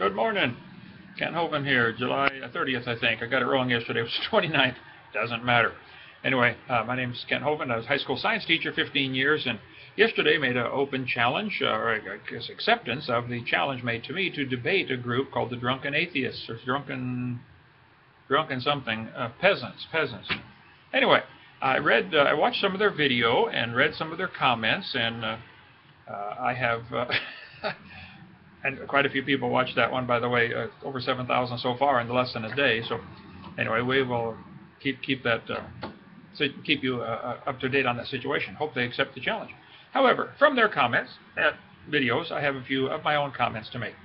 Good morning. Ken Hovind here, July 30th, I think. I got it wrong yesterday. It was 29th. Doesn't matter. Anyway, my name is Ken Hovind. I was a high school science teacher 15 years, and yesterday made an open challenge, or I guess acceptance of the challenge made to me to debate a group called the Drunken Atheists, or Drunken something, peasants. Anyway, I watched some of their video and read some of their comments, and I have... And quite a few people watched that one, by the way, over 7,000 so far in less than a day. So anyway, we will keep you up to date on that situation. Hope they accept the challenge. However, from their comments and videos, I have a few of my own comments to make.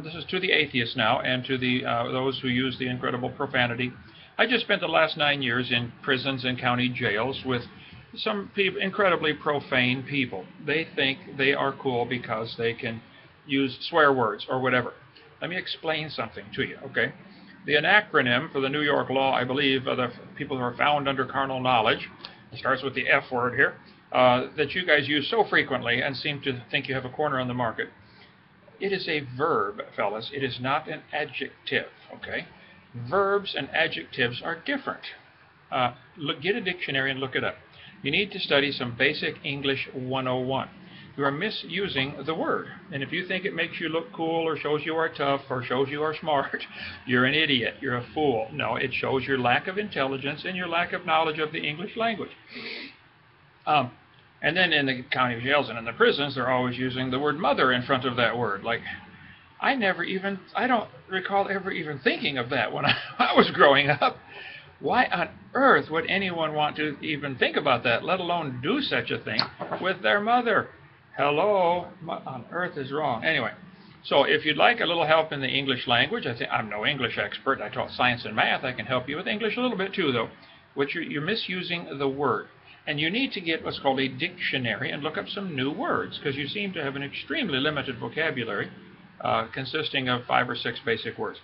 This is to the atheists now, and to the those who use the incredible profanity. I just spent the last 9 years in prisons and county jails with some people, incredibly profane people. They think they are cool because they can use swear words or whatever. Let me explain something to you, okay? The acronym for the New York law, I believe, the people who are found under carnal knowledge, it starts with the F word here, that you guys use so frequently and seem to think you have a corner on the market. It is a verb, fellas. It is not an adjective, okay? Verbs and adjectives are different. Get a dictionary and look it up. You need to study some basic English 101. You are misusing the word. And if you think it makes you look cool or shows you are tough or shows you are smart, you're an idiot. You're a fool. No, it shows your lack of intelligence and your lack of knowledge of the English language. And then in the county jails and in the prisons, they're always using the word mother in front of that word. Like, I don't recall ever even thinking of that when I was growing up. Why on earth would anyone want to even think about that, let alone do such a thing with their mother? Hello, what on earth is wrong? Anyway, so if you'd like a little help in the English language, I'm no English expert. I taught science and math. I can help you with English a little bit too, though. Which you're misusing the word. And you need to get what's called a dictionary and look up some new words, because you seem to have an extremely limited vocabulary consisting of 5 or 6 basic words.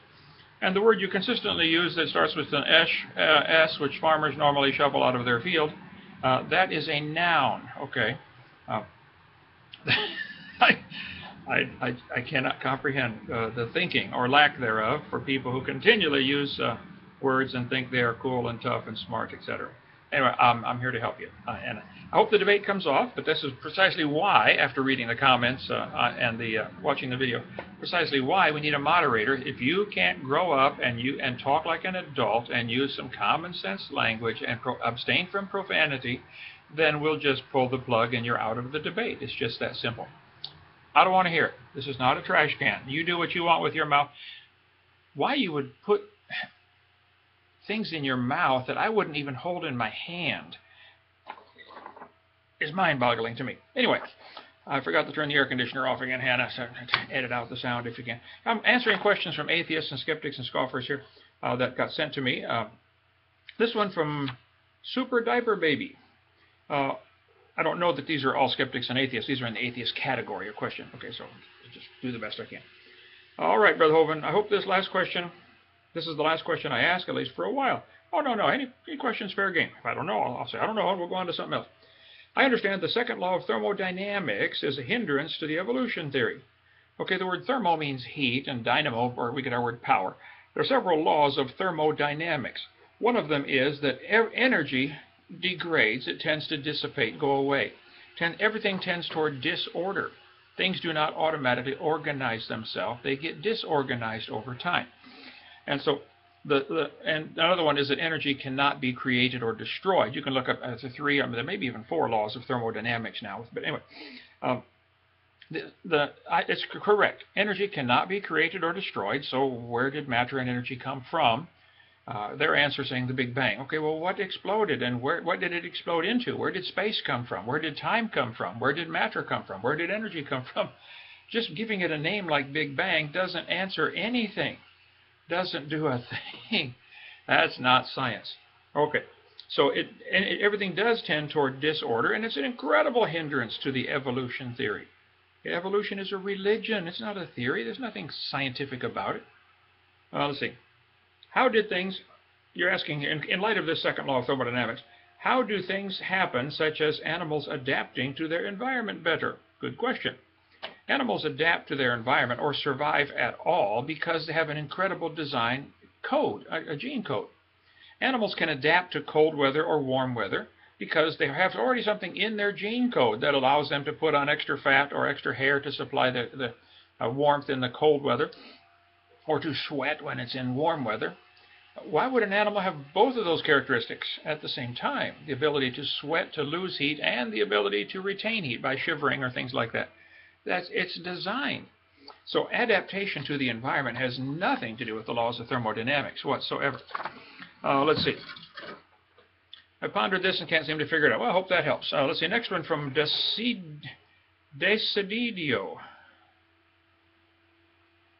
And the word you consistently use that starts with an S, which farmers normally shovel out of their field, that is a noun, okay? I cannot comprehend the thinking or lack thereof for people who continually use words and think they are cool and tough and smart, etc. Anyway, I'm here to help you. And I hope the debate comes off, but this is precisely why, after reading the comments and watching the video, precisely why we need a moderator. If you can't grow up and talk like an adult and use some common sense language and abstain from profanity, then we'll just pull the plug and you're out of the debate. It's just that simple. I don't want to hear it. This is not a trash can. You do what you want with your mouth. Why you would put things in your mouth that I wouldn't even hold in my hand is mind-boggling to me. Anyway, I forgot to turn the air conditioner off again, Hannah, so edit out the sound if you can. I'm answering questions from atheists and skeptics and scoffers here that got sent to me. This one from Super Diaper Baby. I don't know that these are all skeptics and atheists. These are in the atheist category of question. Okay, so just do the best I can. All right, Brother Hovind, I hope this is the last question I ask, at least for a while. Oh, no, any questions, fair game. If I don't know, I'll say I don't know, and we'll go on to something else. I understand the second law of thermodynamics is a hindrance to the evolution theory. Okay, the word thermo means heat, and dynamo, or we get our word power. There are several laws of thermodynamics. One of them is that energy degrades, it tends to dissipate, go away. Everything tends toward disorder. Things do not automatically organize themselves. They get disorganized over time. And so, and another one is that energy cannot be created or destroyed. You can look up the 3, there may be even 4 laws of thermodynamics now. But anyway, it's correct. Energy cannot be created or destroyed. So where did matter and energy come from? Their answer saying the Big Bang. Okay, well, what exploded and what did it explode into? Where did space come from? Where did time come from? Where did matter come from? Where did energy come from? Just giving it a name like Big Bang doesn't answer anything. Doesn't do a thing. That's not science. Okay, so everything does tend toward disorder, and it's an incredible hindrance to the evolution theory. Evolution is a religion. It's not a theory. There's nothing scientific about it. Let's see. How did things, you're asking, in light of this second law of thermodynamics, how do things happen such as animals adapting to their environment better? Good question. Animals adapt to their environment or survive at all because they have an incredible design code, a gene code. Animals can adapt to cold weather or warm weather because they have already something in their gene code that allows them to put on extra fat or extra hair to supply the warmth in the cold weather, or to sweat when it's in warm weather. Why would an animal have both of those characteristics at the same time? The ability to sweat to lose heat and the ability to retain heat by shivering or things like that. It's designed. So adaptation to the environment has nothing to do with the laws of thermodynamics whatsoever. Let's see. I pondered this and can't seem to figure it out. Well, I hope that helps. Let's see. Next one from Decidio.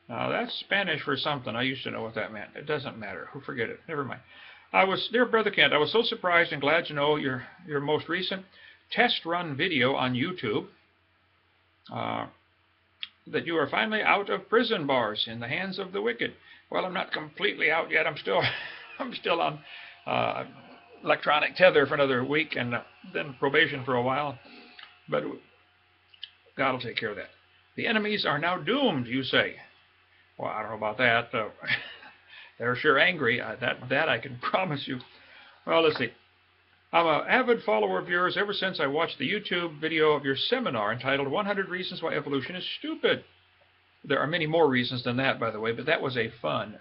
That's Spanish for something. I used to know what that meant. It doesn't matter. Forget it. Never mind. Dear Brother Kent, I was so surprised and glad to know your most recent test run video on YouTube that you are finally out of prison bars in the hands of the wicked. Well, I'm not completely out yet. I'm still on electronic tether for another week and then probation for a while. But God will take care of that. The enemies are now doomed, you say. Well, I don't know about that. They're sure angry. That I can promise you. Well, let's see. I'm an avid follower of yours ever since I watched the YouTube video of your seminar entitled 100 Reasons Why Evolution is Stupid. There are many more reasons than that, by the way, but that was a fun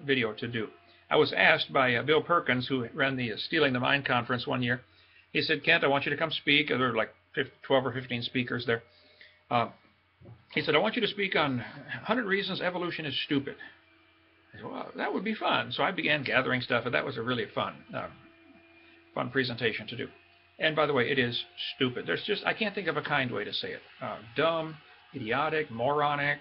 video to do. I was asked by Bill Perkins, who ran the Stealing the Mind conference one year. He said, Kent, I want you to come speak. There were like 12 or 15 speakers there. He said, I want you to speak on 100 Reasons Evolution is Stupid. I said, well, that would be fun. So I began gathering stuff, and that was a really fun presentation to do. And by the way, it is stupid. I can't think of a kind way to say it. Dumb, idiotic, moronic.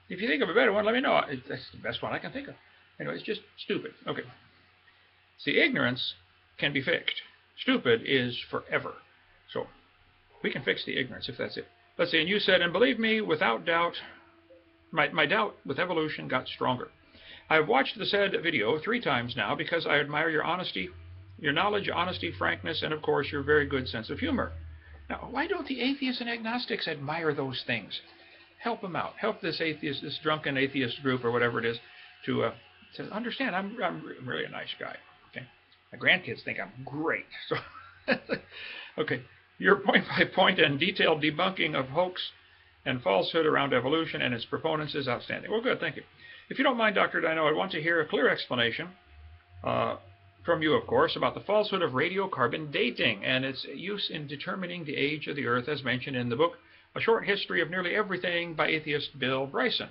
If you think of a better one, let me know. That's the best one I can think of. Anyway, it's just stupid. Okay. See, ignorance can be fixed. Stupid is forever. So we can fix the ignorance if that's it. Let's see, and you said, and believe me, without doubt, my doubt with evolution got stronger. I've watched the said video 3 times now because I admire your honesty, your knowledge, honesty, frankness, and of course your very good sense of humor. Now, why don't the atheists and agnostics admire those things? Help them out. Help this drunken atheist group or whatever it is to understand I'm really a nice guy. Okay, my grandkids think I'm great. So, okay, your point-by-point and detailed debunking of hoax and falsehood around evolution and its proponents is outstanding. Well, good, thank you. If you don't mind, Dr. Dino, I want to hear a clear explanation from you, of course, about the falsehood of radiocarbon dating and its use in determining the age of the Earth, as mentioned in the book, A Short History of Nearly Everything by atheist Bill Bryson.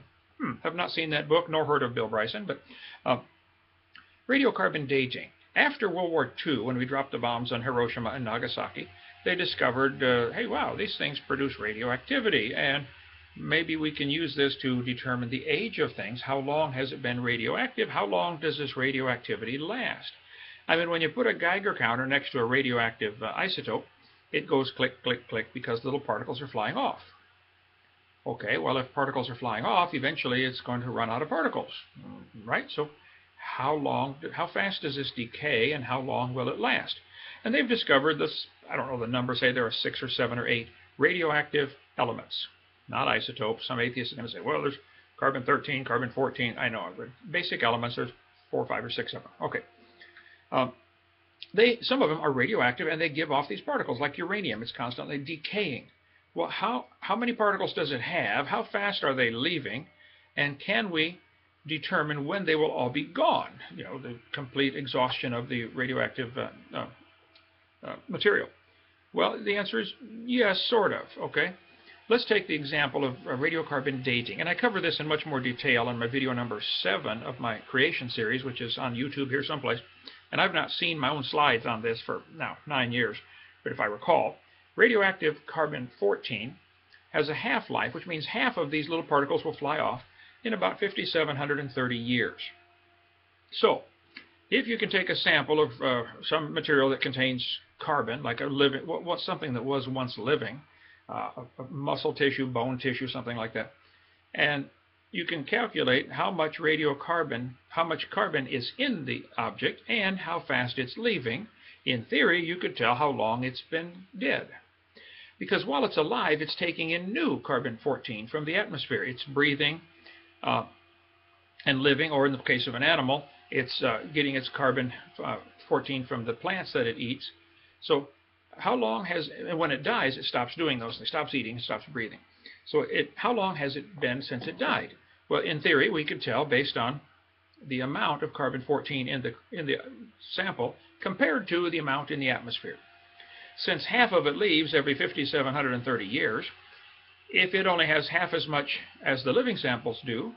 Have not seen that book nor heard of Bill Bryson, but radiocarbon dating. After World War II, when we dropped the bombs on Hiroshima and Nagasaki, they discovered, hey, wow, these things produce radioactivity, and maybe we can use this to determine the age of things. How long has it been radioactive? How long does this radioactivity last? I mean, when you put a Geiger counter next to a radioactive isotope, it goes click, click, click because little particles are flying off. Okay, well, if particles are flying off, eventually it's going to run out of particles, right? So how fast does this decay, and how long will it last? And they've discovered this, I don't know the number, say there are 6 or 7 or 8 radioactive elements. Not isotopes. Some atheists are going to say, well, there's carbon-13, carbon-14. I know, but basic elements, there's 4, 5, or 6 of them. Okay. Some of them are radioactive, and they give off these particles, like uranium. It's constantly decaying. Well, how many particles does it have? How fast are they leaving? And can we determine when they will all be gone? You know, the complete exhaustion of the radioactive material. Well, the answer is yes, sort of. Okay. Let's take the example of radiocarbon dating, and I cover this in much more detail in my video number 7 of my creation series, which is on YouTube here someplace. And I've not seen my own slides on this for now 9 years, but if I recall, radioactive carbon-14 has a half-life, which means half of these little particles will fly off in about 5,730 years. So, if you can take a sample of some material that contains carbon, like something that was once living, muscle tissue, bone tissue, something like that, and you can calculate how much carbon is in the object and how fast it's leaving. In theory, you could tell how long it's been dead. because while it's alive, it's taking in new carbon-14 from the atmosphere. It's breathing and living, or in the case of an animal, it's getting its carbon-14 from the plants that it eats. So how long has, and when it dies, it stops doing those things, stops eating, stops breathing. So how long has it been since it died? Well, in theory, we could tell based on the amount of carbon-14 in the sample compared to the amount in the atmosphere. Since half of it leaves every 5,730 years, if it only has half as much as the living samples do,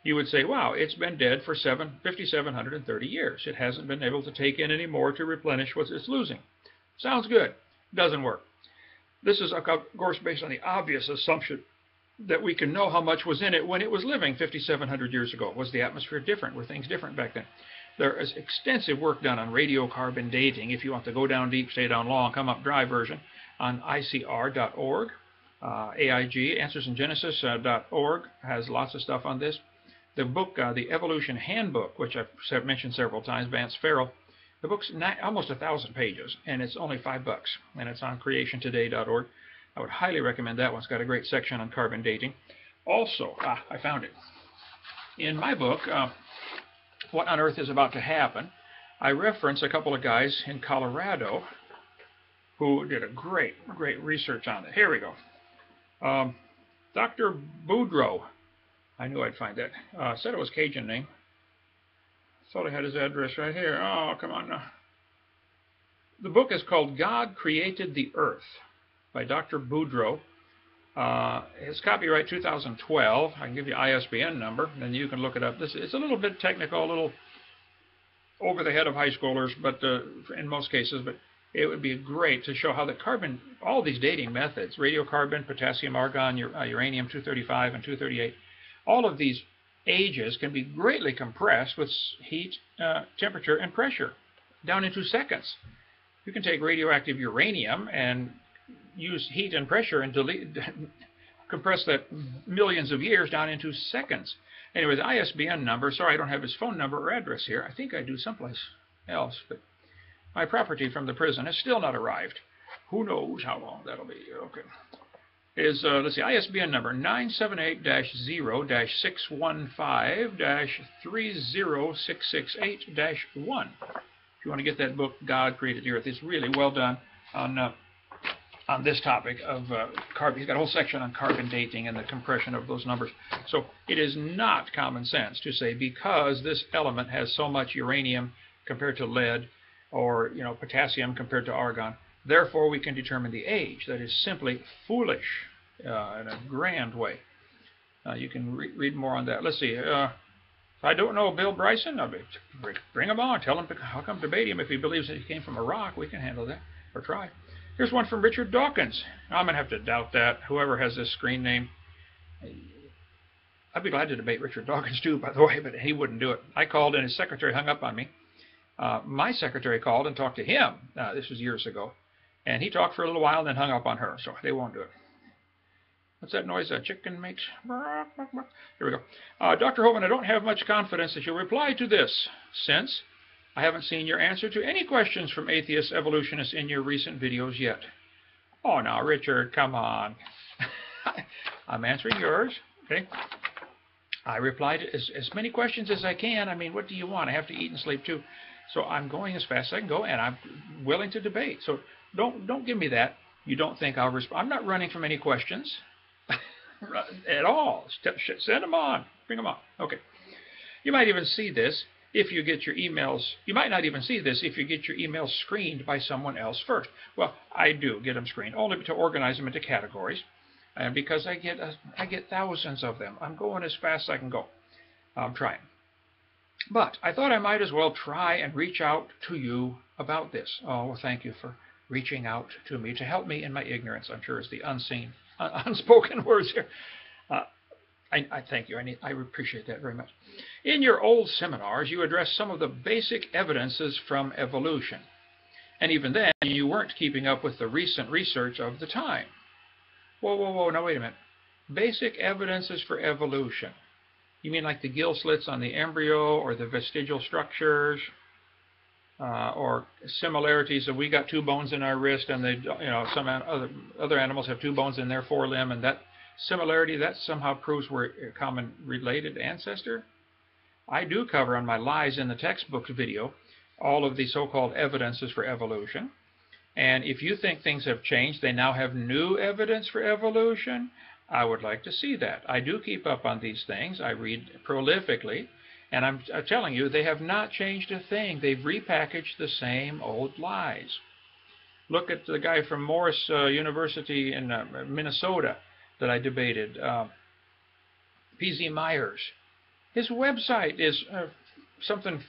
you would say, wow, it's been dead for 5,730 years. It hasn't been able to take in any more to replenish what it's losing. Sounds good. Doesn't work. This is, of course, based on the obvious assumption that we can know how much was in it when it was living 5,700 years ago. Was the atmosphere different? Were things different back then? There is extensive work done on radiocarbon dating. If you want to go down deep, stay down long, come up dry version on ICR.org. AIG, AnswersInGenesis.org has lots of stuff on this. The book, the Evolution Handbook, which I've mentioned several times, Vance Farrell, the book's almost 1,000 pages, and it's only $5, and it's on creationtoday.org. I would highly recommend that one. It's got a great section on carbon dating. Also, I found it. In my book, What on Earth is About to Happen, I reference a couple of guys in Colorado who did a great research on it. Here we go. Dr. Boudreau. I knew I'd find that. Said it was Cajun name. Thought I had his address right here. Oh, come on now. The book is called God Created the Earth by Dr. Boudreau. It's copyright 2012. I can give you ISBN number, and you can look it up. It's a little bit technical, a little over the head of high schoolers, but in most cases. But it would be great to show how the carbon, all these dating methods, radiocarbon, potassium, argon, uranium-235 and 238, all of these ages can be greatly compressed with heat, temperature, and pressure down into seconds. You can take radioactive uranium and use heat and pressure and compress that millions of years down into seconds. Anyway, the ISBN number, sorry I don't have his phone number or address here. I think I do someplace else, but my property from the prison has still not arrived. Who knows how long that'll be. Okay. Is, let's see, ISBN number 978-0-615-30668-1. If you want to get that book, God Created the Earth, it's really well done on this topic of carbon. He's got a whole section on carbon dating and the compression of those numbers. So it is not common sense to say because this element has so much uranium compared to lead, or potassium compared to argon, therefore we can determine the age. That is simply foolish in a grand way. You can read more on that. Let's see. If I don't know Bill Bryson, I'll bring him on. Tell him I'll come debate him if he believes that he came from a rock. We can handle that, or try. Here's one from Richard Dawkins. I'm going to have to doubt that. Whoever has this screen name. I'd be glad to debate Richard Dawkins too, by the way, but he wouldn't do it. I called and his secretary hung up on me. My secretary called and talked to him. This was years ago. And he talked for a little while and then hung up on her, so they won't do it. What's that noise a chicken makes? Here we go. Dr. Hovind, I don't have much confidence that you'll reply to this, since I haven't seen your answer to any questions from atheist evolutionists in your recent videos yet. Oh, now, Richard, come on. I'm answering yours, okay? I reply to as many questions as I can. I mean, what do you want? I have to eat and sleep too. So I'm going as fast as I can go, and I'm willing to debate. So don't give me that. You don't think I'll respond. I'm not running from any questions at all. Send them on. Bring them on. Okay. You might even see this if you get your emails. You might not even see this if you get your emails screened by someone else first. Well, I do get them screened, only to organize them into categories. And because I get thousands of them. I'm going as fast as I can go. I'm trying. But I thought I might as well try and reach out to you about this. Oh, well, thank you for reaching out to me to help me in my ignorance. I'm sure it's the unspoken words here. I thank you. I appreciate that very much. In your old seminars, you addressed some of the basic evidences from evolution. And even then, you weren't keeping up with the recent research of the time. Whoa, now wait a minute. Basic evidences for evolution. You mean like the gill slits on the embryo or the vestigial structures? or similarities of we got 2 bones in our wrist and they, some other animals have 2 bones in their forelimb, and that similarity, that somehow proves we're a common related ancestor. I do cover on my Lies in the Textbooks video all of the so-called evidences for evolution. And if you think things have changed, they now have new evidence for evolution, I would like to see that. I do keep up on these things. I read prolifically. And I'm telling you, they have not changed a thing. They've repackaged the same old lies. Look at the guy from Morris University in Minnesota that I debated, P.Z. Myers. His website is something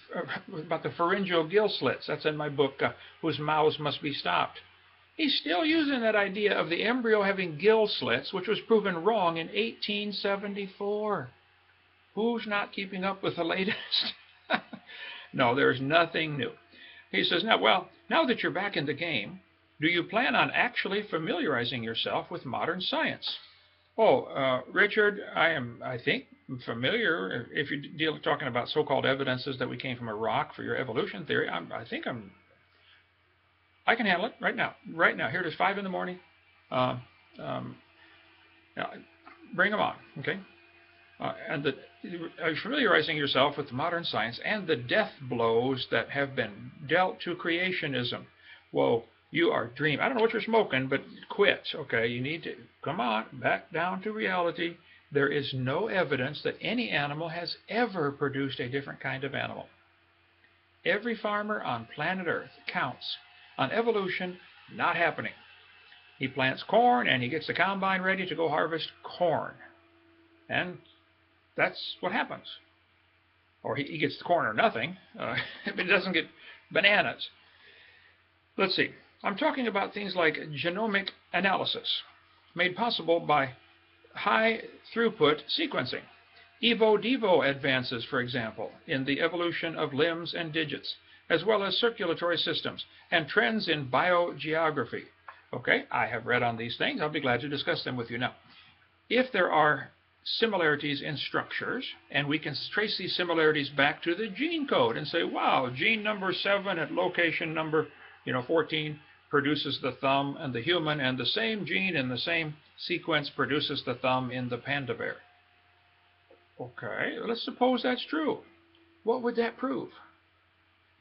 about the pharyngeal gill slits. That's in my book, Whose Mouths Must Be Stopped. He's still using that idea of the embryo having gill slits, which was proven wrong in 1874. Who's not keeping up with the latest? No, there's nothing new. He says, now that you're back in the game, do you plan on actually familiarizing yourself with modern science? Oh, Richard, I think, familiar. If you're talking about so-called evidences that we came from a rock for your evolution theory, I can handle it right now. Right now. Here it is, 5 in the morning. Bring them on, okay? Familiarizing yourself with modern science and the death blows that have been dealt to creationism. Whoa, you are dreaming. I don't know what you're smoking, but quit, okay? You need to, come on, back down to reality. There is no evidence that any animal has ever produced a different kind of animal. Every farmer on planet Earth counts on evolution not happening. He plants corn and he gets the combine ready to go harvest corn. And that's what happens. Or he gets the corn or nothing, if it doesn't get bananas. Let's see. I'm talking about things like genomic analysis, made possible by high throughput sequencing. Evo-devo advances, for example, in the evolution of limbs and digits, as well as circulatory systems, and trends in biogeography. Okay, I have read on these things. I'll be glad to discuss them with you now. If there are similarities in structures, and we can trace these similarities back to the gene code and say, wow, gene number 7 at location number 14 produces the thumb and the human, and the same gene in the same sequence produces the thumb in the panda bear. Okay, let's suppose that's true. What would that prove?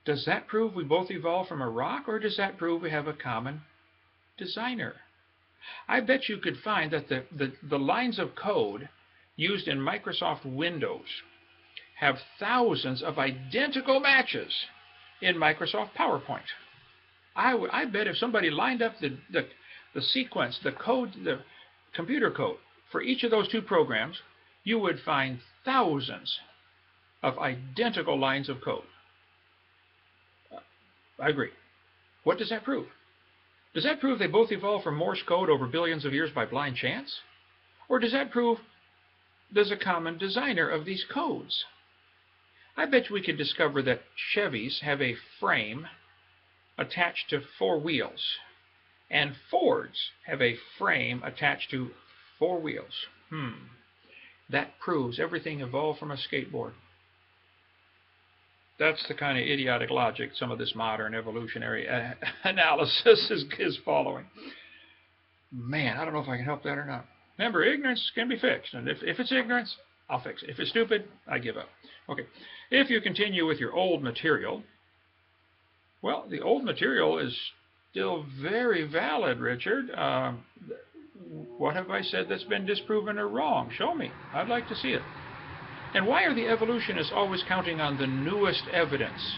Does that prove we both evolved from a rock, or does that prove we have a common designer? I bet you could find that the lines of code used in Microsoft Windows have thousands of identical matches in Microsoft PowerPoint. I bet if somebody lined up the sequence, the code, the computer code for each of those 2 programs, you would find thousands of identical lines of code. I agree. What does that prove? Does that prove they both evolved from Morse code over billions of years by blind chance? Or does that prove there's a common designer of these codes? I bet we could discover that Chevys have a frame attached to 4 wheels, and Fords have a frame attached to 4 wheels. That proves everything evolved from a skateboard. That's the kind of idiotic logic some of this modern evolutionary analysis is following. Man, I don't know if I can help that or not. Remember, ignorance can be fixed, and if it's ignorance, I'll fix it. If it's stupid, I give up. Okay, if you continue with your old material, well, the old material is still very valid, Richard. What have I said that's been disproven or wrong? Show me. I'd like to see it. And why are the evolutionists always counting on the newest evidence?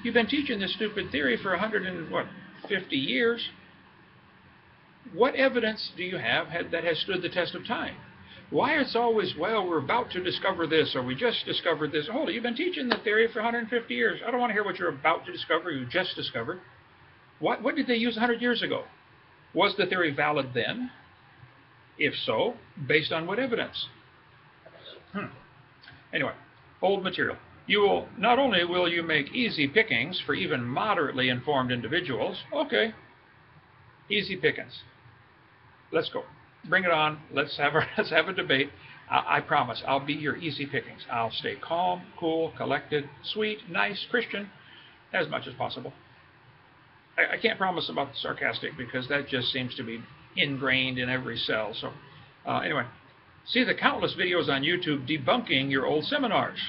You've been teaching this stupid theory for 150 years. What evidence do you have that has stood the test of time? Why it's always, well, we're about to discover this, or we just discovered this. Hold it, you've been teaching the theory for 150 years. I don't want to hear what you're about to discover, you just discovered. What did they use 100 years ago? Was the theory valid then? If so, based on what evidence? Anyway, old material. Not only will you make easy pickings for even moderately informed individuals. Okay, easy pickings. Let's go. Bring it on. Let's have a debate. I promise I'll be your easy pickings. I'll stay calm, cool, collected, sweet, nice, Christian. as much as possible. I can't promise about the sarcastic because that just seems to be ingrained in every cell. So anyway, see the countless videos on YouTube debunking your old seminars.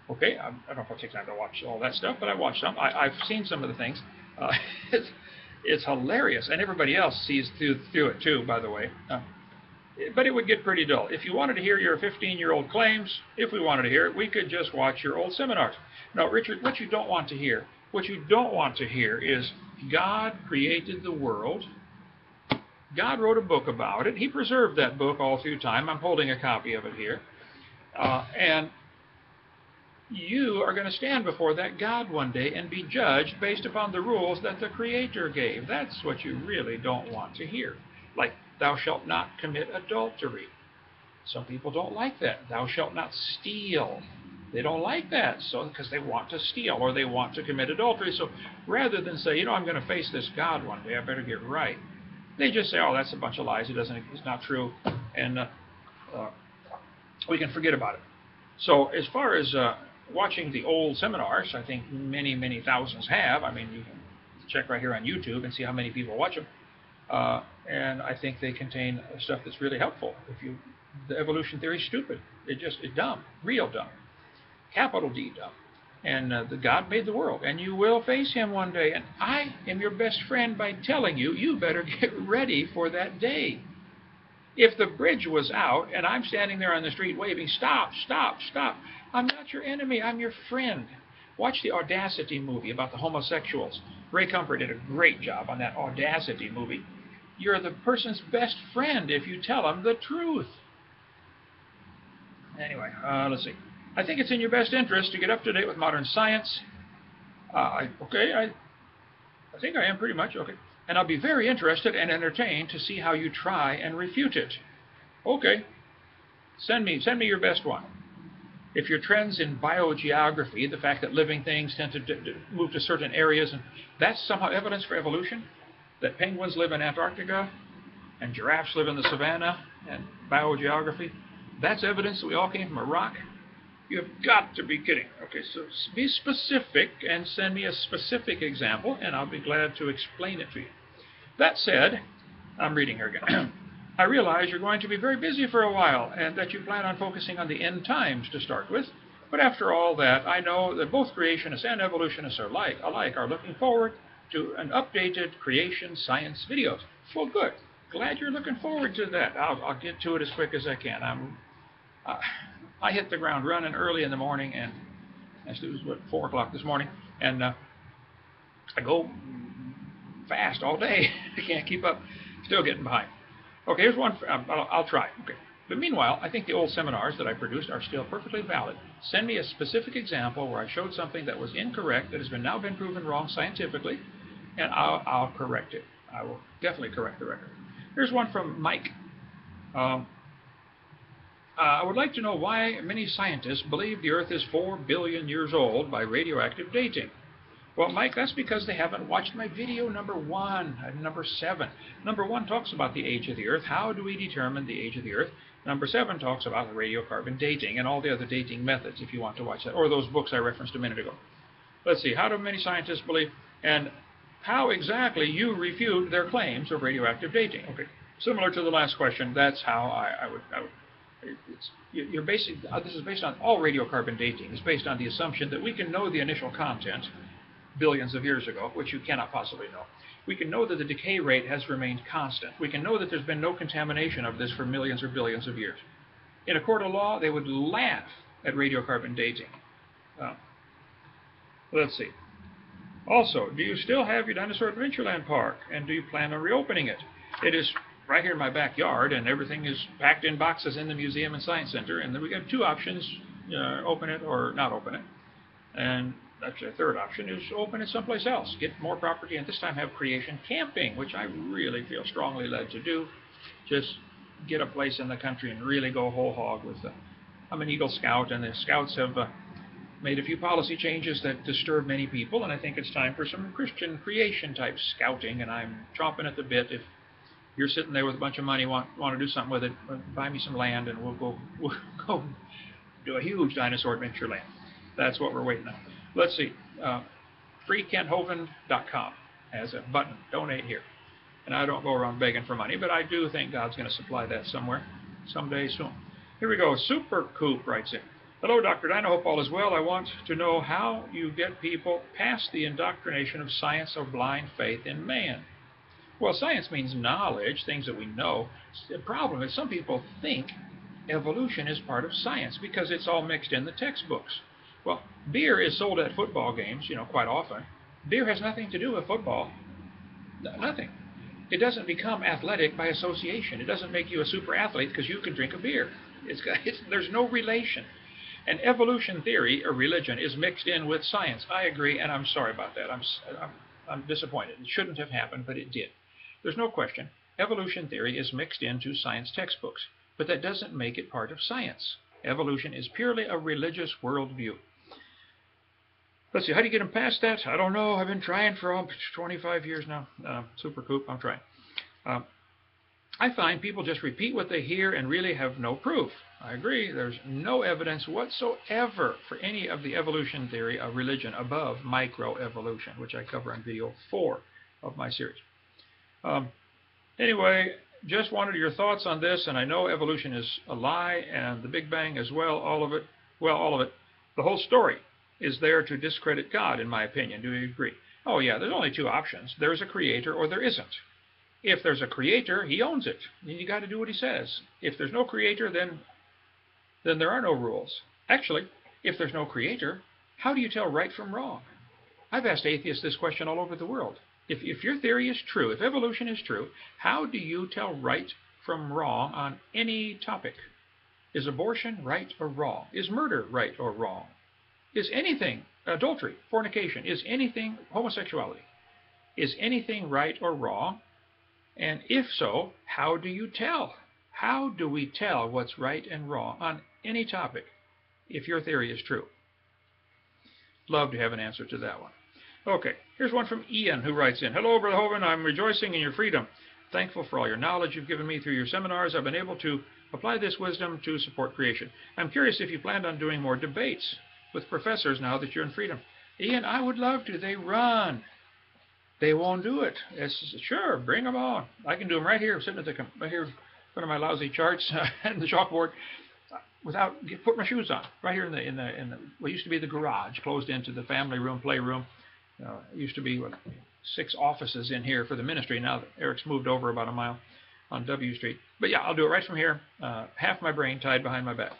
Okay, I don't know if I'll take time to watch all that stuff, but I watched some. I've seen some of the things. It's hilarious, and everybody else sees through it too, by the way. But it would get pretty dull. If you wanted to hear your 15-year-old claims, if we wanted to hear it, we could just watch your old seminars. Now, Richard, what you don't want to hear is God created the world. God wrote a book about it. He preserved that book all through time. I'm holding a copy of it here. And you are going to stand before that God one day and be judged based upon the rules that the Creator gave. That's what you really don't want to hear. Like, thou shalt not commit adultery. Some people don't like that. Thou shalt not steal. They don't like that, so because they want to steal or they want to commit adultery. So rather than say, I'm going to face this God one day, I better get right, they just say, oh, that's a bunch of lies. It's not true, and we can forget about it. So as far as watching the old seminars, I think many, many thousands have. I mean, you can check right here on YouTube and see how many people watch them. And I think they contain stuff that's really helpful. The evolution theory is stupid. It's dumb, real dumb, capital D dumb. And the God made the world, and you will face Him one day. And I am your best friend by telling you, you better get ready for that day. If the bridge was out and I'm standing there on the street waving, stop, stop, stop, I'm not your enemy, I'm your friend. Watch the Audacity movie about the homosexuals. Ray Comfort did a great job on that Audacity movie. You're the person's best friend if you tell them the truth. Anyway, let's see. I think it's in your best interest to get up to date with modern science. I think I am pretty much, okay. And I'll be very interested and entertained to see how you try and refute it. Okay. Send me your best one. If your trends in biogeography, the fact that living things tend to move to certain areas, and that's somehow evidence for evolution, that penguins live in Antarctica and giraffes live in the savannah, and biogeography, that's evidence that we all came from a rock? You've got to be kidding. Okay, so be specific and send me a specific example, and I'll be glad to explain it to you. That said, I'm reading here again. I realize you're going to be very busy for a while, and that you plan on focusing on the end times to start with. But after all that, I know that both creationists and evolutionists alike are looking forward to an updated creation science videos. Well, good. Glad you're looking forward to that. I'll get to it as quick as I can. I hit the ground running early in the morning, and it was 4 o'clock this morning, and I go fast all day. I can't keep up. Still getting behind. Okay, here's one. I'll try. Okay. But meanwhile, I think the old seminars that I produced are still perfectly valid. Send me a specific example where I showed something that was incorrect that has now been proven wrong scientifically, and I'll correct it. I will definitely correct the record. Here's one from Mike. I would like to know why many scientists believe the Earth is 4 billion years old by radioactive dating. Well, Mike, that's because they haven't watched my video number 1 and number 7. Number 1 talks about the age of the Earth. How do we determine the age of the Earth? Number 7 talks about the radiocarbon dating and all the other dating methods, if you want to watch that, or those books I referenced a minute ago. Let's see. How do many scientists believe, and how exactly you refute their claims of radioactive dating? Okay. Similar to the last question, that's how I would this is based on all radiocarbon dating. It's based on the assumption that we can know the initial content billions of years ago, which you cannot possibly know. We can know that the decay rate has remained constant. We can know that there's been no contamination of this for millions or billions of years. In a court of law, they would laugh at radiocarbon dating. Let's see. Also, do you still have your Dinosaur Adventureland Park, and do you plan on reopening it? It is right here in my backyard, and everything is packed in boxes in the museum and science center, and then we have 2 options, open it or not open it. And actually a third option is open it someplace else, get more property, and this time have creation camping, which I really feel strongly led to do. Just get a place in the country and really go whole hog with I'm an Eagle Scout, and the Scouts have made a few policy changes that disturb many people, and I think it's time for some Christian creation type scouting, and I'm chomping at the bit. If you're sitting there with a bunch of money, want to do something with it, buy me some land, and we'll go do a huge dinosaur adventure land. That's what we're waiting on. Let's see. FreeKentHovind.com has a button, donate here. And I don't go around begging for money, but I do think God's going to supply that somewhere, someday soon. Here we go. SuperCoupe writes in. Hello, Dr. Dino. Hope all is well. I want to know how you get people past the indoctrination of science or blind faith in man. Well, science means knowledge, things that we know. The problem is some people think evolution is part of science because it's all mixed in the textbooks. Well, beer is sold at football games, quite often. Beer has nothing to do with football. Nothing. It doesn't become athletic by association. It doesn't make you a super athlete because you can drink a beer. There's no relation. And evolution theory, or religion, is mixed in with science. I agree, and I'm sorry about that. I'm disappointed. It shouldn't have happened, but it did. There's no question. Evolution theory is mixed into science textbooks, but that doesn't make it part of science. Evolution is purely a religious worldview. Let's see, how do you get them past that? I don't know. I've been trying for 25 years now. SuperCoupe, I'm trying. I find people just repeat what they hear and really have no proof. I agree. There's no evidence whatsoever for any of the evolution theory of religion above microevolution, which I cover in video 4 of my series. Anyway, just wanted your thoughts on this, and I know evolution is a lie and the Big Bang as well, all of it. Well, all of it. The whole story is there to discredit God, in my opinion. Do you agree? Oh, yeah, there's only two options. There's a creator or there isn't. If there's a creator, he owns it. And you got to do what he says. If there's no creator, then there are no rules. Actually, if there's no creator, how do you tell right from wrong? I've asked atheists this question all over the world. If your theory is true, if evolution is true, how do you tell right from wrong on any topic? Is abortion right or wrong? Is murder right or wrong? Is anything, adultery, fornication, is anything, homosexuality, is anything right or wrong? And if so, how do you tell? How do we tell what's right and wrong on any topic if your theory is true? Love to have an answer to that one. Okay, here's one from Ian who writes in. Hello, Brother Hovind. I'm rejoicing in your freedom. Thankful for all your knowledge you've given me through your seminars. I've been able to apply this wisdom to support creation. I'm curious if you planned on doing more debates with professors now that you're in freedom. Ian, I would love to. They run. They won't do it. Sure, bring them on. I can do them right here, sitting right here in front of my lousy charts and the chalkboard, without putting my shoes on. Right here in the what used to be the garage, closed into the family room, playroom. It used to be 6 offices in here for the ministry. Now Eric's moved over about a mile on W Street. But yeah, I'll do it right from here. Half my brain tied behind my back.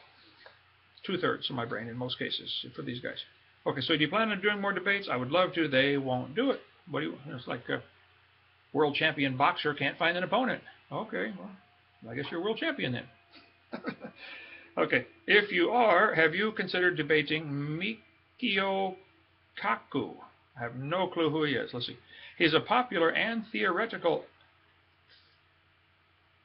2/3 of my brain in most cases for these guys. Okay, so do you plan on doing more debates? I would love to. They won't do it. It's like a world champion boxer can't find an opponent. Okay, well, I guess you're a world champion then. Okay, if you are, have you considered debating Michio Kaku? I have no clue who he is. Let's see. He's a popular and theoretical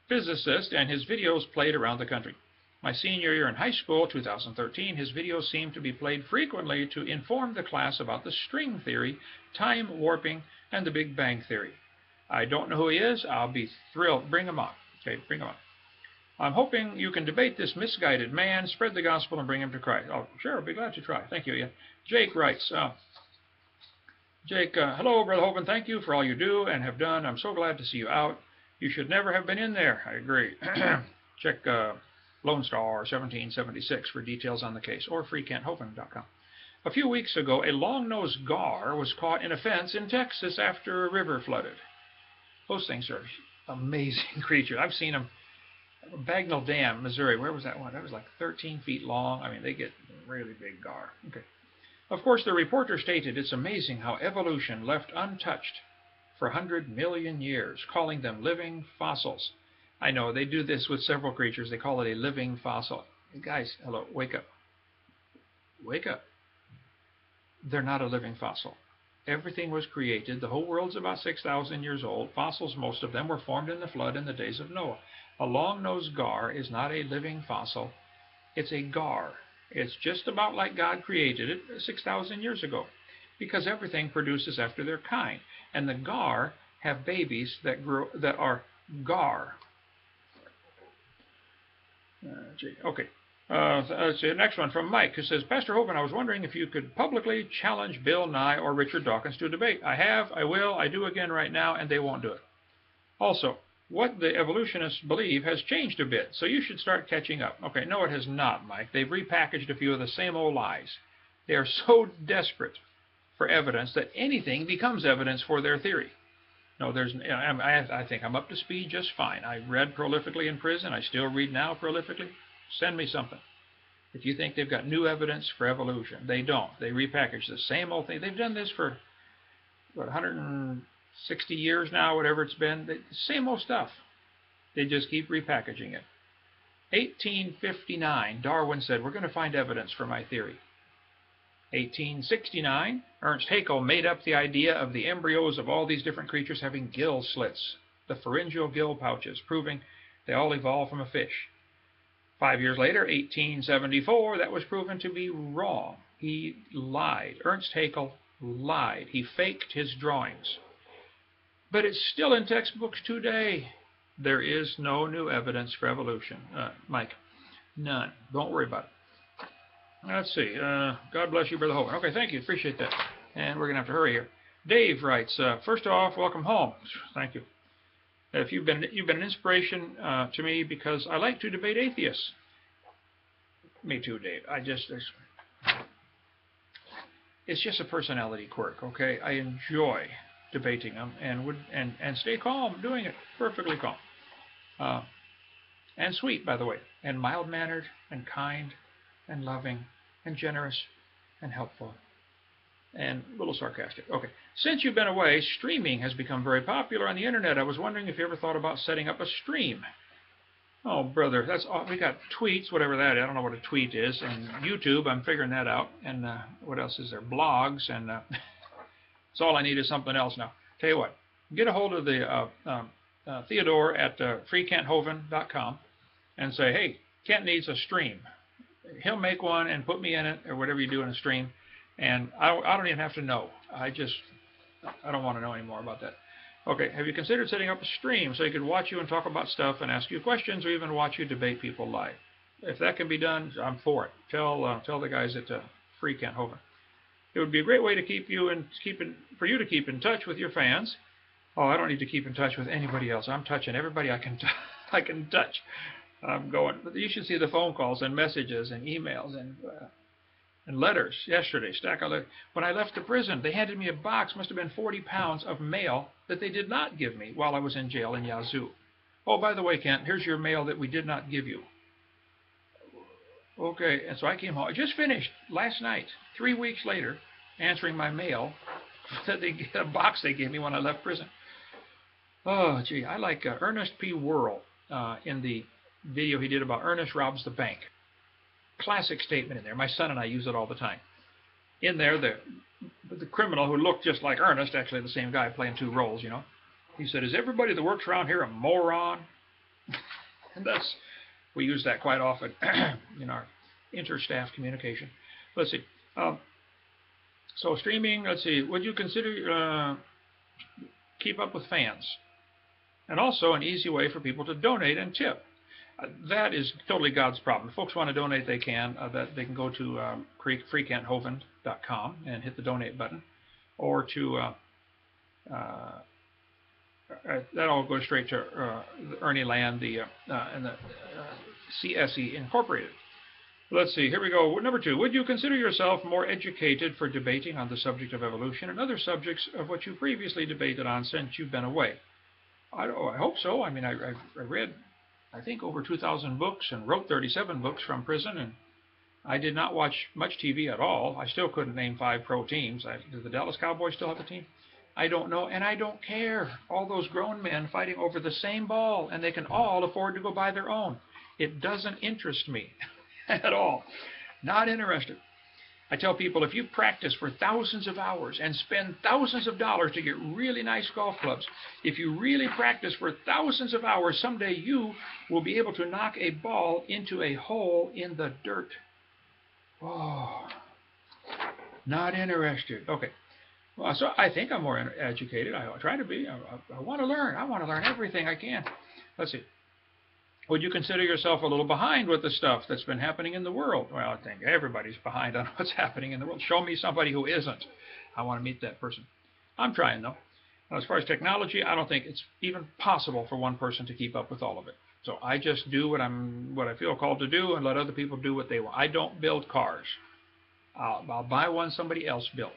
physicist, and his videos played around the country. My senior year in high school, 2013, his videos seemed to be played frequently to inform the class about the string theory, time warping, and the Big Bang theory. I don't know who he is. I'll be thrilled. Bring him on. Okay, bring him on. I'm hoping you can debate this misguided man, spread the gospel, and bring him to Christ. Oh, sure, I'll be glad to try. Thank you, Ian. Jake writes, Jake, hello, Brother Hovind. Thank you for all you do and have done. I'm so glad to see you out. You should never have been in there. I agree. Check Lone Star 1776 for details on the case, or freekenthovind.com. A few weeks ago, a long-nosed gar was caught in a fence in Texas after a river flooded. Those things are amazing creatures. I've seen them. Bagnell Dam, Missouri. Where was that one? That was like 13 feet long. I mean, they get really big gar. Okay. Of course, the reporter stated it's amazing how evolution left untouched for 100 million years, calling them living fossils. I know, they do this with several creatures. They call it a living fossil. Guys, hello, wake up. Wake up. They're not a living fossil. Everything was created. The whole world's about 6,000 years old. Fossils, most of them, were formed in the flood in the days of Noah. A long-nosed gar is not a living fossil. It's a gar. It's just about like God created it 6,000 years ago, because everything produces after their kind. And the gar have babies that are gar. Okay. Let's see, next one from Mike, who says, Pastor Hovind, I was wondering if you could publicly challenge Bill Nye or Richard Dawkins to a debate. I have, I will, I do again right now, and they won't do it. Also, what the evolutionists believe has changed a bit, so you should start catching up. Okay, no, it has not, Mike. They've repackaged a few of the same old lies. They are so desperate for evidence that anything becomes evidence for their theory. No, I think I'm up to speed just fine. I read prolifically in prison. I still read now prolifically. Send me something. If you think they've got new evidence for evolution, they don't. They repackage the same old thing. They've done this for, what, 160 years now, whatever it's been. The same old stuff. They just keep repackaging it. 1859, Darwin said, we're going to find evidence for my theory. 1869, Ernst Haeckel made up the idea of the embryos of all these different creatures having gill slits, the pharyngeal gill pouches, proving they all evolved from a fish. 5 years later, 1874, that was proven to be wrong. He lied. Ernst Haeckel lied. He faked his drawings. But it's still in textbooks today. There is no new evidence for evolution. Mike, none. Don't worry about it. Let's see. God bless you, Brother Hovind. Okay, thank you. Appreciate that. And we're going to have to hurry here. Dave writes, first off, welcome home. Thank you. If you've been an inspiration to me because I like to debate atheists. Me too, Dave. It's just a personality quirk, okay? I enjoy debating them and stay calm doing it. Perfectly calm. And sweet, by the way. And mild-mannered and kind and loving and generous and helpful and a little sarcastic. Okay. Since you've been away, streaming has become very popular on the internet. I was wondering if you ever thought about setting up a stream. Oh, brother, we got tweets, whatever that is. I don't know what a tweet is. And YouTube, I'm figuring that out. And what else is there? Blogs. And that's all I need is something else now. Tell you what, get a hold of the Theodore at freekenthovind.com and say, hey, Kent needs a stream. He'll make one and put me in it or whatever you do in a stream. And I don't even have to know. I don't want to know any more about that. Okay, have you considered setting up a stream so he could watch you and talk about stuff and ask you questions or even watch you debate people live? If that can be done, I'm for it. Tell the guys at Free Kent Hovind. It would be a great way to for you to keep in touch with your fans. Oh, I don't need to keep in touch with anybody else. I'm touching everybody I can touch. I'm going. You should see the phone calls and messages and emails and letters yesterday. Stack of letters. When I left the prison, they handed me a box, must have been 40 pounds of mail that they did not give me while I was in jail in Yazoo. Oh, by the way, Kent, here's your mail that we did not give you. Okay, and so I came home. I just finished last night, 3 weeks later, answering my mail that a box they gave me when I left prison. Oh, gee, I like Ernest P. Worrell in the video he did about Ernest robs the bank. Classic statement in there. My son and I use it all the time. In there, the criminal who looked just like Ernest, actually the same guy playing two roles, you know. He said, is everybody that works around here a moron? And we use that quite often in our inter-staff communication. Let's see. So streaming, let's see. Would you consider keep up with fans? And also an easy way for people to donate and tip. That is totally God's problem. If folks want to donate, they can. They can go to freekenthovind.com and hit the donate button, or to that all goes straight to Ernie Land, and the CSE Incorporated. Let's see. Here we go. Number 2. Would you consider yourself more educated for debating on the subject of evolution and other subjects of what you previously debated on since you've been away? I hope so. I mean, I read, I think, over 2,000 books and wrote 37 books from prison, and I did not watch much TV at all. I still couldn't name 5 pro teams. Do the Dallas Cowboys still have a team? I don't know, and I don't care. All those grown men fighting over the same ball, and they can all afford to go buy their own. It doesn't interest me at all. Not interested. I tell people, if you practice for thousands of hours and spend thousands of dollars to get really nice golf clubs, if you really practice for thousands of hours, someday you will be able to knock a ball into a hole in the dirt. Oh, not interested. Okay. Well, so I think I'm more educated. I try to be. I want to learn. I want to learn everything I can. Let's see. Would you consider yourself a little behind with the stuff that's been happening in the world? Well, I think everybody's behind on what's happening in the world. Show me somebody who isn't. I want to meet that person. I'm trying, though. Now, as far as technology, I don't think it's even possible for one person to keep up with all of it. So I just do what I feel called to do and let other people do what they want. I don't build cars. I'll buy one somebody else built.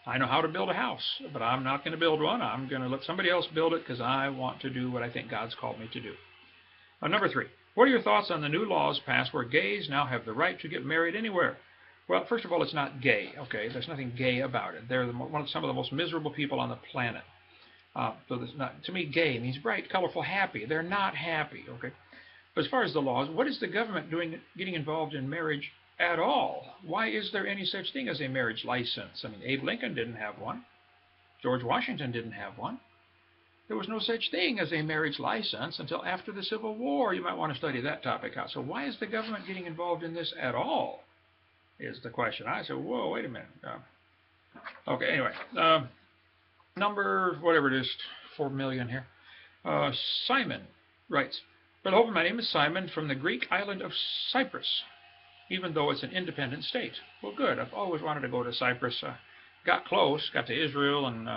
I know how to build a house, but I'm not going to build one. I'm going to let somebody else build it because I want to do what I think God's called me to do. Number 3, what are your thoughts on the new laws passed where gays now have the right to get married anywhere? Well, first of all, it's not gay, okay? There's nothing gay about it. They're some of the most miserable people on the planet. So to me, gay means bright, colorful, happy. They're not happy, okay? But as far as the laws, what is the government doing getting involved in marriage at all? Why is there any such thing as a marriage license? I mean, Abe Lincoln didn't have one. George Washington didn't have one. There was no such thing as a marriage license until after the Civil War. You might want to study that topic out. So why is the government getting involved in this at all is the question. I said, whoa, wait a minute. Okay, anyway. Number, whatever it is, 4 million here. Simon writes, Brother Hovind, my name is Simon from the Greek island of Cyprus, even though it's an independent state. Well, good. I've always wanted to go to Cyprus. Got close, got to Israel and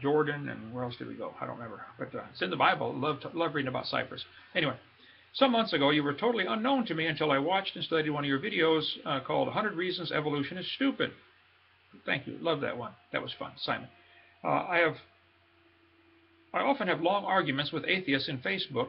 Jordan, and where else did we go? I don't remember. But it's in the Bible. Love reading about Cyprus. Anyway, some months ago, you were totally unknown to me until I watched and studied one of your videos called 100 Reasons Evolution is Stupid. Thank you. Love that one. That was fun. Simon. I often have long arguments with atheists in Facebook,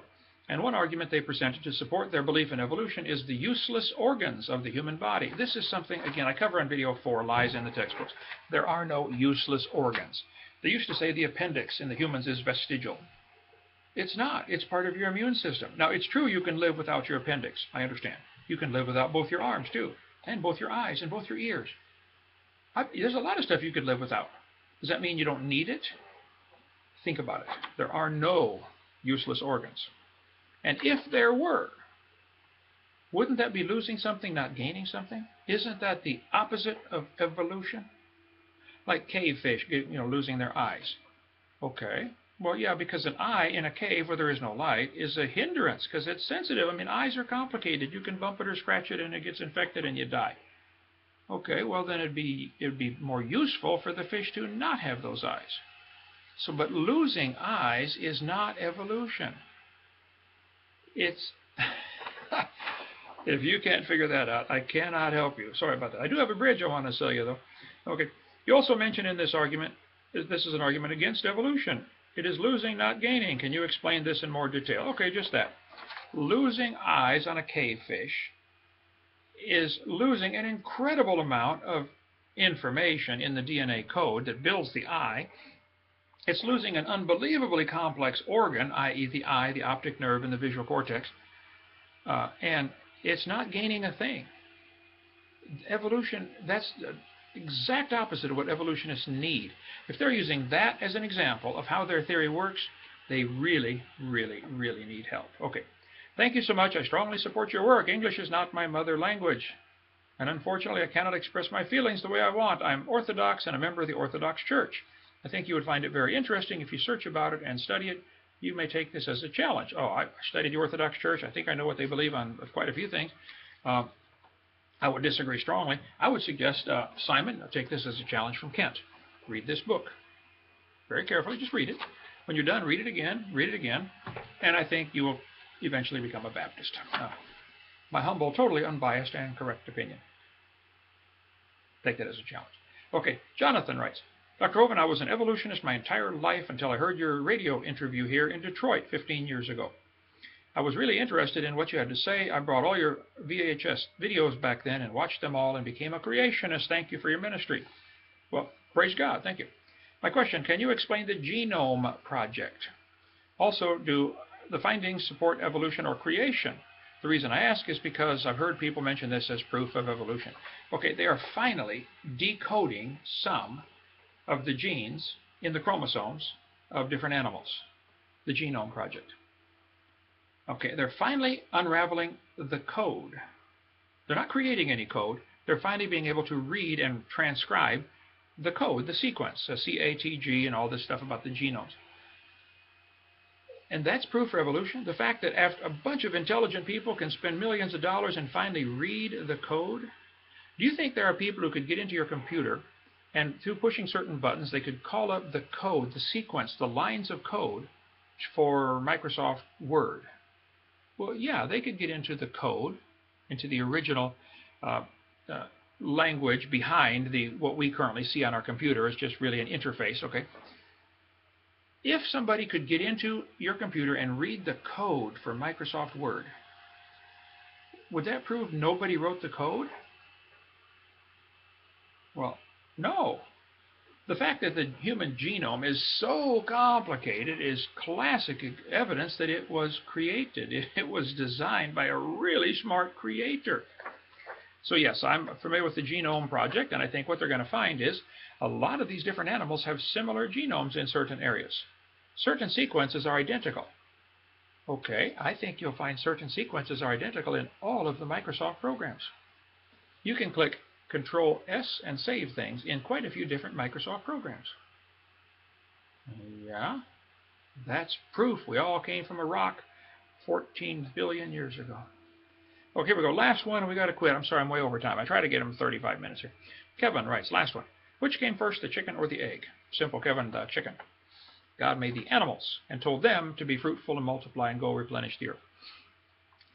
and one argument they presented to support their belief in evolution is the useless organs of the human body. This is something, again, I cover on video 4, Lies in the Textbooks. There are no useless organs. They used to say the appendix in the humans is vestigial. It's not. It's part of your immune system. Now, it's true you can live without your appendix. I understand. You can live without both your arms, too, and both your eyes and both your ears. There's a lot of stuff you could live without. Does that mean you don't need it? Think about it. There are no useless organs. And if there were, wouldn't that be losing something, not gaining something? Isn't that the opposite of evolution? Like cave fish, losing their eyes. Okay. Well, yeah, because an eye in a cave where there is no light is a hindrance because it's sensitive. I mean, eyes are complicated. You can bump it or scratch it and it gets infected and you die. Okay, well then it'd be more useful for the fish to not have those eyes. So, but losing eyes is not evolution. It's if you can't figure that out, I cannot help you. Sorry about that. I do have a bridge I want to sell you though. Okay. You also mentioned in this argument, this is an argument against evolution. It is losing, not gaining. Can you explain this in more detail? Okay, just that. Losing eyes on a cave fish is losing an incredible amount of information in the DNA code that builds the eye. It's losing an unbelievably complex organ, i.e. the eye, the optic nerve, and the visual cortex, and it's not gaining a thing. Evolution, that's the exact opposite of what evolutionists need. If they're using that as an example of how their theory works, they really, really, really need help. Okay. Thank you so much. I strongly support your work. English is not my mother language, and unfortunately I cannot express my feelings the way I want. I'm Orthodox and a member of the Orthodox Church. I think you would find it very interesting if you search about it and study it. You may take this as a challenge. Oh, I studied the Orthodox Church. I think I know what they believe on quite a few things. I would disagree strongly. I would suggest, Simon, take this as a challenge from Kent. Read this book very carefully. Just read it. When you're done, read it again, and I think you will eventually become a Baptist. My humble, totally unbiased, and correct opinion. Take that as a challenge. Okay, Jonathan writes, Dr. Hovind, I was an evolutionist my entire life until I heard your radio interview here in Detroit 15 years ago. I was really interested in what you had to say. I brought all your VHS videos back then and watched them all and became a creationist. Thank you for your ministry. Well, praise God. Thank you. My question, can you explain the Genome Project? Also, do the findings support evolution or creation? The reason I ask is because I've heard people mention this as proof of evolution. Okay, they are finally decoding some of the genes in the chromosomes of different animals. The Genome Project. Okay, they're finally unraveling the code. They're not creating any code. They're finally being able to read and transcribe the code, the sequence, CATG and all this stuff about the genomes. And that's proof for evolution. The fact that after a bunch of intelligent people can spend millions of dollars and finally read the code. Do you think there are people who could get into your computer and through pushing certain buttons, they could call up the code, the sequence, the lines of code for Microsoft Word? Well, yeah, they could get into the code, into the original language behind what we currently see on our computer is just really an interface, okay? If somebody could get into your computer and read the code for Microsoft Word, would that prove nobody wrote the code? Well, no. The fact that the human genome is so complicated is classic evidence that it was created. It was designed by a really smart creator. So yes, I'm familiar with the Genome Project, and I think what they're going to find is a lot of these different animals have similar genomes in certain areas. Certain sequences are identical. Okay, I think you'll find certain sequences are identical in all of the Microsoft programs. You can click Control S and save things in quite a few different Microsoft programs. Yeah, that's proof we all came from a rock 14 billion years ago. Okay, here we go. Last one, and we got to quit. I'm sorry, I'm way over time. I try to get them 35 minutes here. Kevin writes, last one. Which came first, the chicken or the egg? Simple, Kevin, the chicken. God made the animals and told them to be fruitful and multiply and go replenish the earth.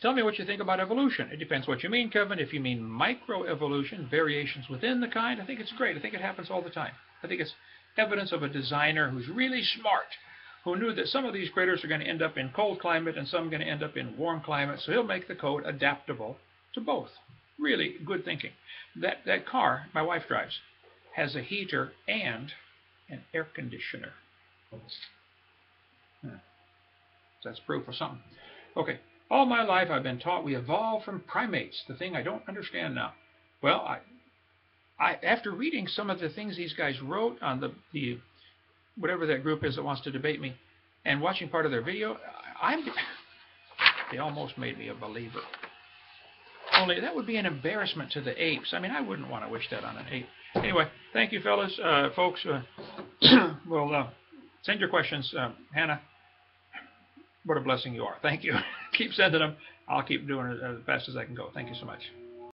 Tell me what you think about evolution. It depends what you mean, Kevin. If you mean microevolution, variations within the kind, I think it's great. I think it happens all the time. I think it's evidence of a designer who's really smart, who knew that some of these critters are going to end up in cold climate and some are going to end up in warm climate, so he'll make the code adaptable to both. Really good thinking. That car my wife drives has a heater and an air conditioner. That's proof of something. Okay. All my life I've been taught we evolved from primates, the thing I don't understand now. Well, I after reading some of the things these guys wrote on the whatever that group is that wants to debate me, and watching part of their video, they almost made me a believer. Only that would be an embarrassment to the apes. I mean, I wouldn't want to wish that on an ape. Anyway, thank you, fellas, folks. Well, send your questions, Hannah. What a blessing you are. Thank you. Keep sending them. I'll keep doing it as fast as I can go. Thank you so much.